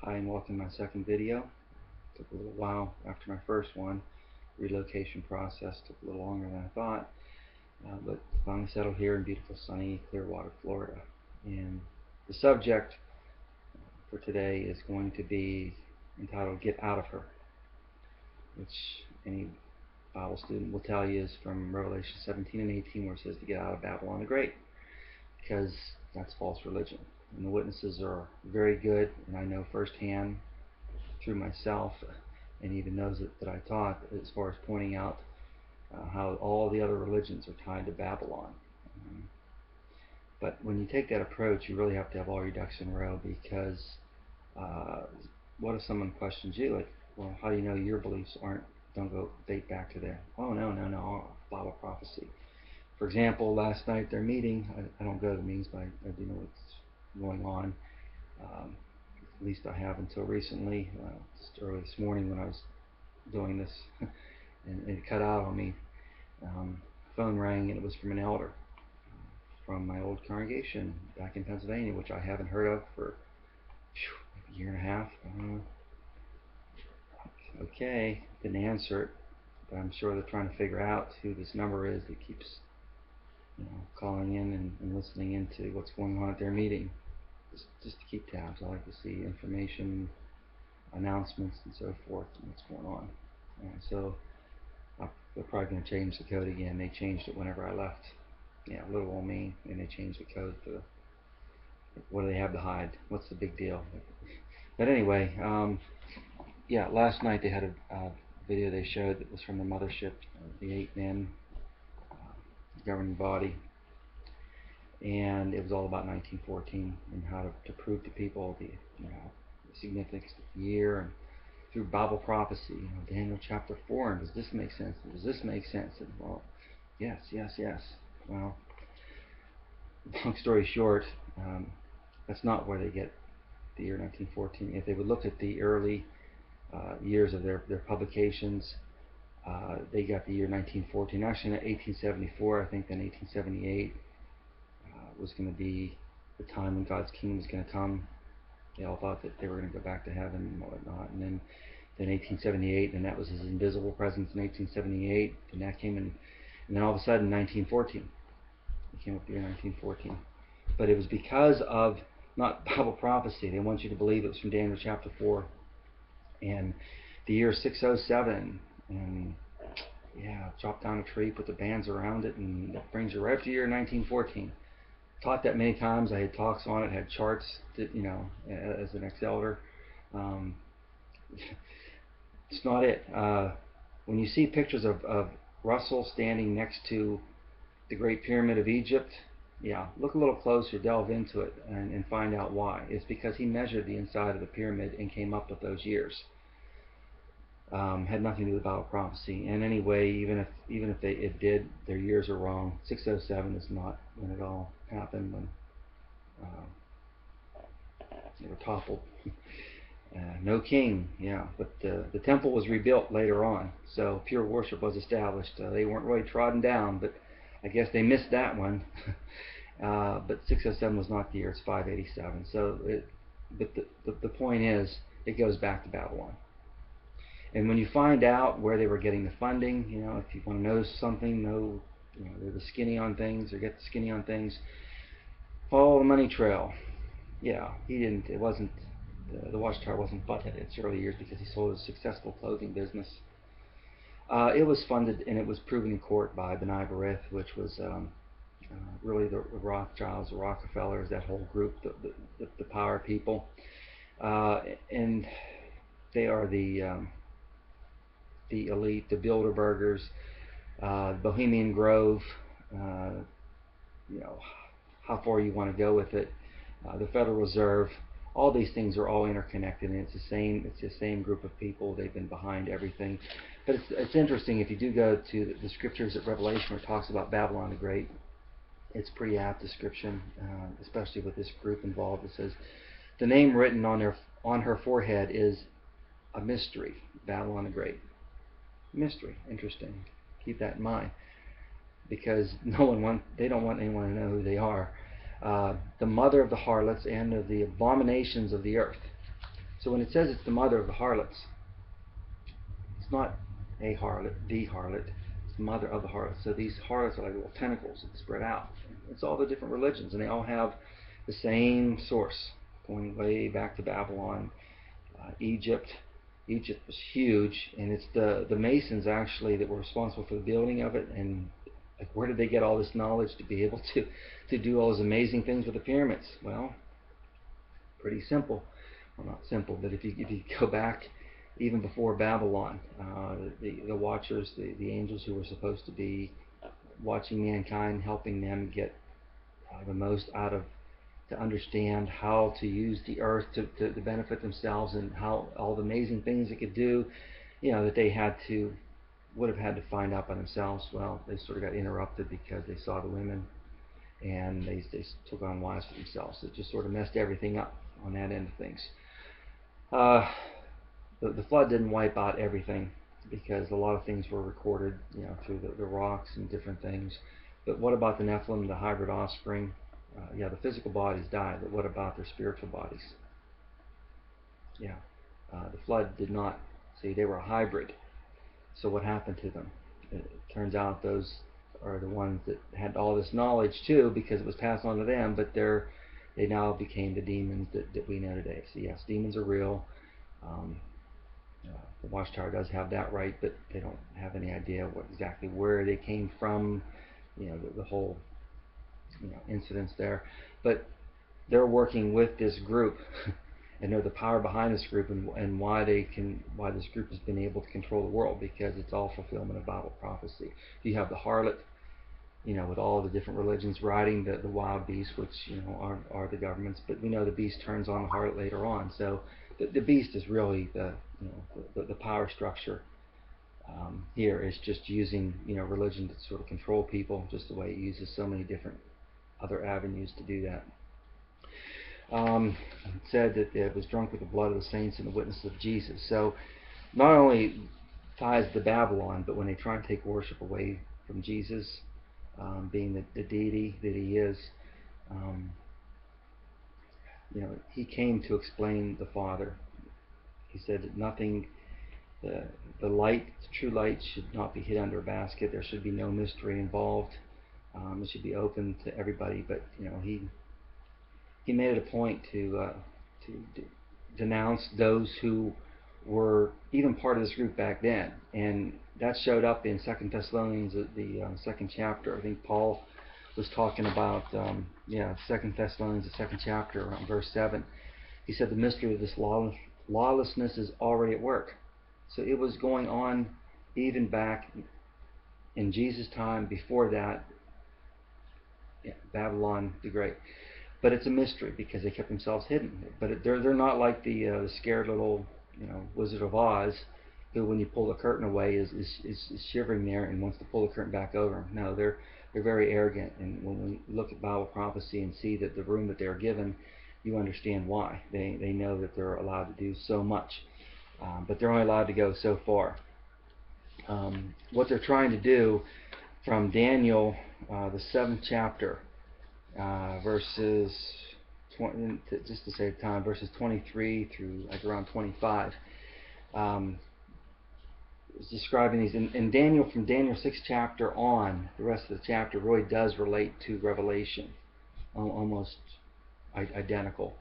Hi and welcome to my second video. Took a little while after my first one. Relocation process took a little longer than I thought, but finally settled here in beautiful sunny Clearwater, Florida. And the subject for today is going to be entitled Get Out of Her, which any Bible student will tell you is from Revelation 17 and 18, where it says to get out of Babylon the Great, because that's false religion. And the witnesses are very good, and I know firsthand through myself and even those that I taught, as far as pointing out how all the other religions are tied to Babylon. But when you take that approach, you really have to have all your ducks in a row, because what if someone questions you, like, well, how do you know your beliefs don't go date back to there? Oh, no, Bible prophecy. For example, last night their meeting, I don't go to the meetings, but I do know what's going on. At least I have until recently. Just early this morning when I was doing this, and it cut out on me. Phone rang, and it was from an elder from my old congregation back in Pennsylvania, which I haven't heard of for a year and a half. Okay, didn't answer it, but I'm sure they're trying to figure out who this number is that keeps calling in and listening into what's going on at their meeting. Just to keep tabs. I like to see information, announcements, and so forth, and what's going on. And so they're probably going to change the code again. They changed it whenever I left. Yeah, little old me, and they changed the code for what do they have to hide? What's the big deal? But anyway, yeah, last night they had a video they showed that was from the mothership, the 8-man governing body, and it was all about 1914 and how to prove to people the significance of the year, and through Bible prophecy, Daniel chapter 4, and does this make sense? Does this make sense? And well, yes. Well, long story short, that's not where they get the year 1914. If they would look at the early years of their publications, they got the year 1914. Actually, in 1874, I think, then 1878 was going to be the time when God's kingdom was going to come. They all thought that they were going to go back to heaven and whatnot. And then 1878, and that was His invisible presence in 1878, and that came in, and then all of a sudden 1914. It came up the year 1914. But it was because of not Bible prophecy. They want you to believe it was from Daniel chapter 4 and the year 607, and chop down a tree, put the bands around it, and that brings you right up to year 1914. Taught that many times. I had talks on it, had charts that, as an ex-elder. It's not it. When you see pictures of Russell standing next to the Great Pyramid of Egypt, look a little closer, delve into it, and find out why. It's because he measured the inside of the pyramid and came up with those years. Had nothing to do with Bible prophecy. And anyway, even if it did, their years are wrong. 607 is not when it all happened, when they were toppled. No king, but the temple was rebuilt later on, so pure worship was established. They weren't really trodden down, but I guess they missed that one. But 607 was not the year; it's 587. So, but the point is, it goes back to Babylon. And when you find out where they were getting the funding, if you want to know something, they're the skinny on things, or get the skinny on things, follow the money trail. It wasn't, the Watchtower wasn't butthead in its early years because he sold a successful clothing business. It was funded, and it was proven in court by B'nai B'rith, which was really the Rothschilds, the Rockefellers, that whole group, the power people. And they are the elite, the Bilderbergers, Bohemian Grove, how far you want to go with it, the Federal Reserve. All these things are all interconnected, and it's the same group of people. They've been behind everything. But it's interesting, if you do go to the scriptures at Revelation where it talks about Babylon the Great, it's a pretty apt description, especially with this group involved. It says, the name written on her forehead is a mystery, Babylon the Great. Mystery. Interesting. Keep that in mind, because they don't want anyone to know who they are. The mother of the harlots and of the abominations of the earth. So when it says it's the mother of the harlots, it's not a harlot, the harlot. It's the mother of the harlots. So these harlots are like little tentacles that spread out. It's all the different religions, and they all have the same source, going way back to Babylon, Egypt. Egypt was huge, and it's the Masons actually that were responsible for the building of it. And like, where did they get all this knowledge to be able to do all those amazing things with the pyramids? Well, pretty simple. Well, not simple, but if you go back even before Babylon, the watchers, the angels who were supposed to be watching mankind, helping them get the most out of, to understand how to use the earth to benefit themselves, and how all the amazing things it could do, that they would have had to find out by themselves. Well, they sort of got interrupted because they saw the women, and they took on wives for themselves. It just sort of messed everything up on that end of things. The flood didn't wipe out everything, because a lot of things were recorded, through the rocks and different things. But what about the Nephilim, the hybrid offspring? The physical bodies died, but what about their spiritual bodies? The flood did not. See, they were a hybrid. So what happened to them? It turns out those are the ones that had all this knowledge too, because it was passed on to them, but they now became the demons that we know today. So yes, demons are real. The Watchtower does have that right, but they don't have any idea exactly where they came from, the whole incidents there. But they're working with this group and know the power behind this group, and why this group has been able to control the world, because it's all fulfillment of Bible prophecy. You have the harlot, with all the different religions riding the wild beast, which are the governments, but we know the beast turns on the harlot later on. So the beast is really the power structure. Here is just using religion to sort of control people, just the way it uses so many different other avenues to do that. It said that it was drunk with the blood of the saints and the witnesses of Jesus. So not only ties to Babylon, but when they try and take worship away from Jesus, being the deity that he is, he came to explain the Father. He said that nothing, the light, the true light, should not be hid under a basket. There should be no mystery involved. It should be open to everybody. But he made it a point to denounce those who were even part of this group back then, and that showed up in 2 Thessalonians, the second chapter. I think Paul was talking about 2 Thessalonians, the second chapter, around verse 7. He said the mystery of this lawlessness is already at work. So it was going on even back in Jesus' time. Before that, Babylon the Great. But it's a mystery because they kept themselves hidden. But they're not like the scared little Wizard of Oz, who when you pull the curtain away is shivering there and wants to pull the curtain back over. No, they're very arrogant. And when we look at Bible prophecy and see that the room that they're given, you understand why. They know that they're allowed to do so much, but they're only allowed to go so far. What they're trying to do, from Daniel, the 7th chapter, verses 20, just to save time, verses 23 through around 25, is describing these. In Daniel, from Daniel 6th chapter on, the rest of the chapter really does relate to Revelation, almost identical.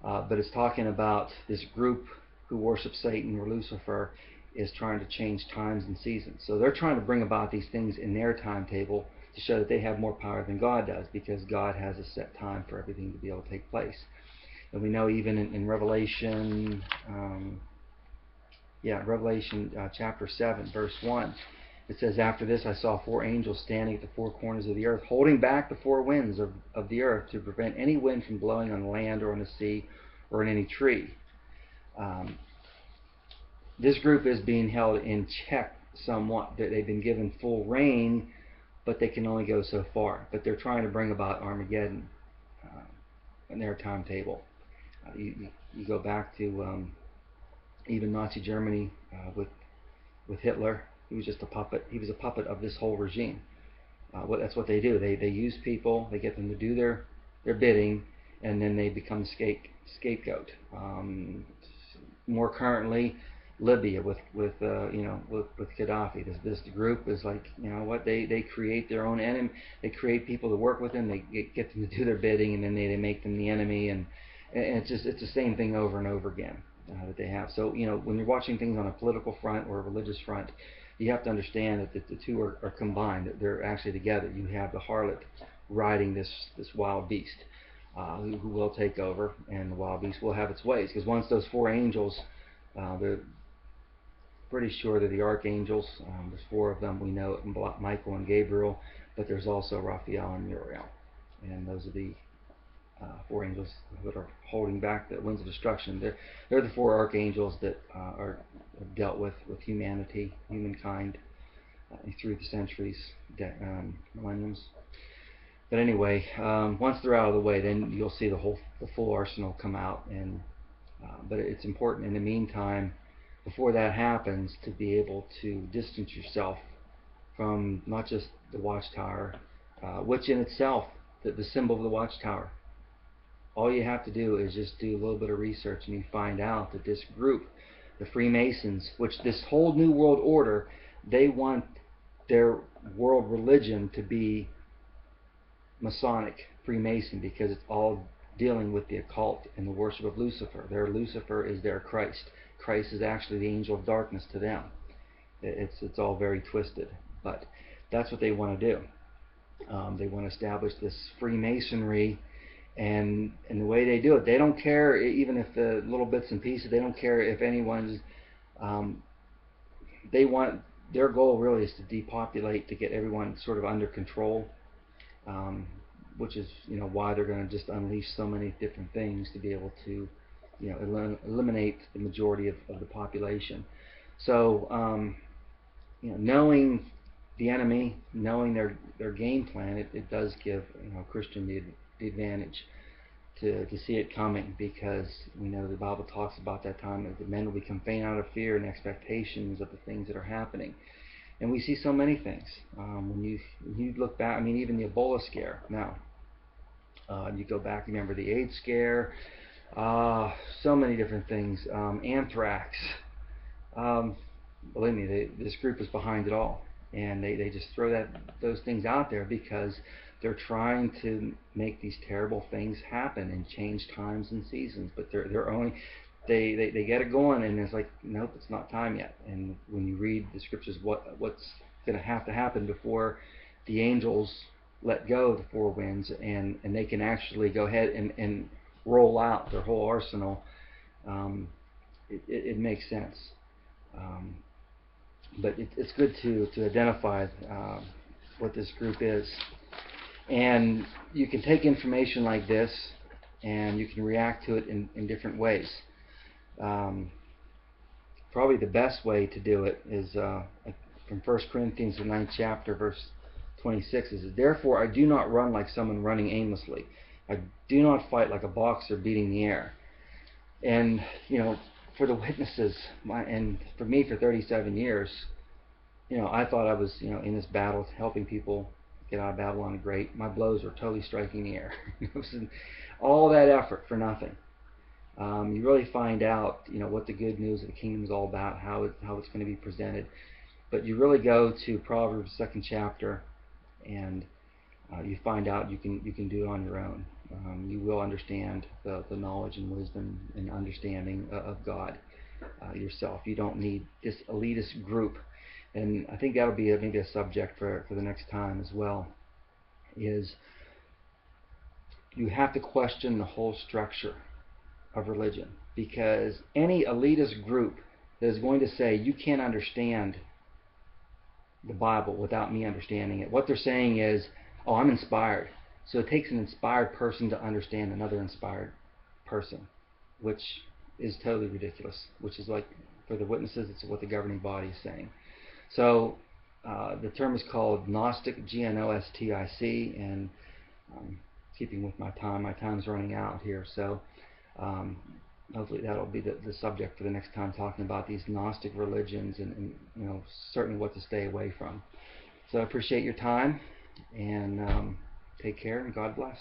But it's talking about this group who worships Satan, or Lucifer, is trying to change times and seasons. So they're trying to bring about these things in their timetable to show that they have more power than God does, because God has a set time for everything to be able to take place. And we know even in Revelation, Revelation chapter 7, verse 1, it says, "After this I saw 4 angels standing at the 4 corners of the earth, holding back the 4 winds of the earth, to prevent any wind from blowing on the land or on the sea or in any tree." This group is being held in check somewhat. They've been given full reign, but they can only go so far. But they're trying to bring about Armageddon in their timetable. You go back to even Nazi Germany with Hitler. He was just a puppet. He was a puppet of this whole regime. That's what they do. They use people. They get them to do their bidding, and then they become the scapegoat. more currently, Libya with Gaddafi. This group is like, what, they create their own enemy. They create people to work with them. They get them to do their bidding, and then they make them the enemy, and it's the same thing over and over again that they have. So when you're watching things on a political front or a religious front, you have to understand that the two are combined. That they're actually together. You have the harlot riding this wild beast, who will take over, and the wild beast will have its ways. Because once those four angels, they're pretty sure they're the archangels. There's four of them. We know Michael and Gabriel, but there's also Raphael and Uriel, and those are the four angels that are holding back the winds of destruction. They're the four archangels that have dealt with humankind, through the centuries, millenniums. But anyway, once they're out of the way, then you'll see the full arsenal come out. And but it's important in the meantime, before that happens, to be able to distance yourself from not just the watchtower, which in itself, the symbol of the watchtower. All you have to do is just do a little bit of research, and you find out that this group, the Freemasons, which this whole New World Order, they want their world religion to be Masonic, Freemason, because it's all dealing with the occult and the worship of Lucifer. Their Lucifer is their Christ. Christ is actually the angel of darkness to them. It's all very twisted, but that's what they want to do. They want to establish this Freemasonry, and the way they do it, they don't care even if the little bits and pieces. They don't care if anyone's. They want, their goal really is to depopulate, to get everyone sort of under control. Which is why they're going to just unleash so many different things to be able to eliminate the majority of the population. So knowing the enemy, knowing their game plan, it does give Christian the advantage to see it coming, because we know the Bible talks about that time that the men will become faint out of fear and expectations of the things that are happening. And we see so many things. When you look back, even the Ebola scare. Now, you go back, remember the AIDS scare, so many different things. Anthrax. Believe me, this group is behind it all, and they just throw those things out there because they're trying to make these terrible things happen and change times and seasons. But they're only. They get it going, and it's like, nope, it's not time yet. And when you read the scriptures, what's going to have to happen before the angels let go of the four winds, and they can actually go ahead and roll out their whole arsenal, it makes sense. But it's good to identify what this group is. And you can take information like this, and you can react to it in different ways. Probably the best way to do it is from 1 Corinthians, the 9th chapter, verse 26. It says, "Therefore I do not run like someone running aimlessly. I do not fight like a boxer beating the air." And for the witnesses, and for me for 37 years, I thought I was in this battle helping people get out of Babylon the Great. My blows were totally striking the air. It was all that effort for nothing. You really find out, what the good news of the kingdom is all about, how it's going to be presented. But you really go to Proverbs 2nd chapter, and you find out you can do it on your own. You will understand the knowledge and wisdom and understanding of God yourself. You don't need this elitist group. And I think that'll be maybe a subject for the next time as well, is you have to question the whole structure of religion, because any elitist group that is going to say you can't understand the Bible without me understanding it, what they're saying is, oh, I'm inspired. So it takes an inspired person to understand another inspired person, which is totally ridiculous, which is like, for the witnesses, it's what the governing body is saying. So the term is called Gnostic, Gnostic, and keeping with my time's running out here, so hopefully that'll be the subject for the next time, talking about these Gnostic religions and certainly what to stay away from. So I appreciate your time, and take care, and God bless.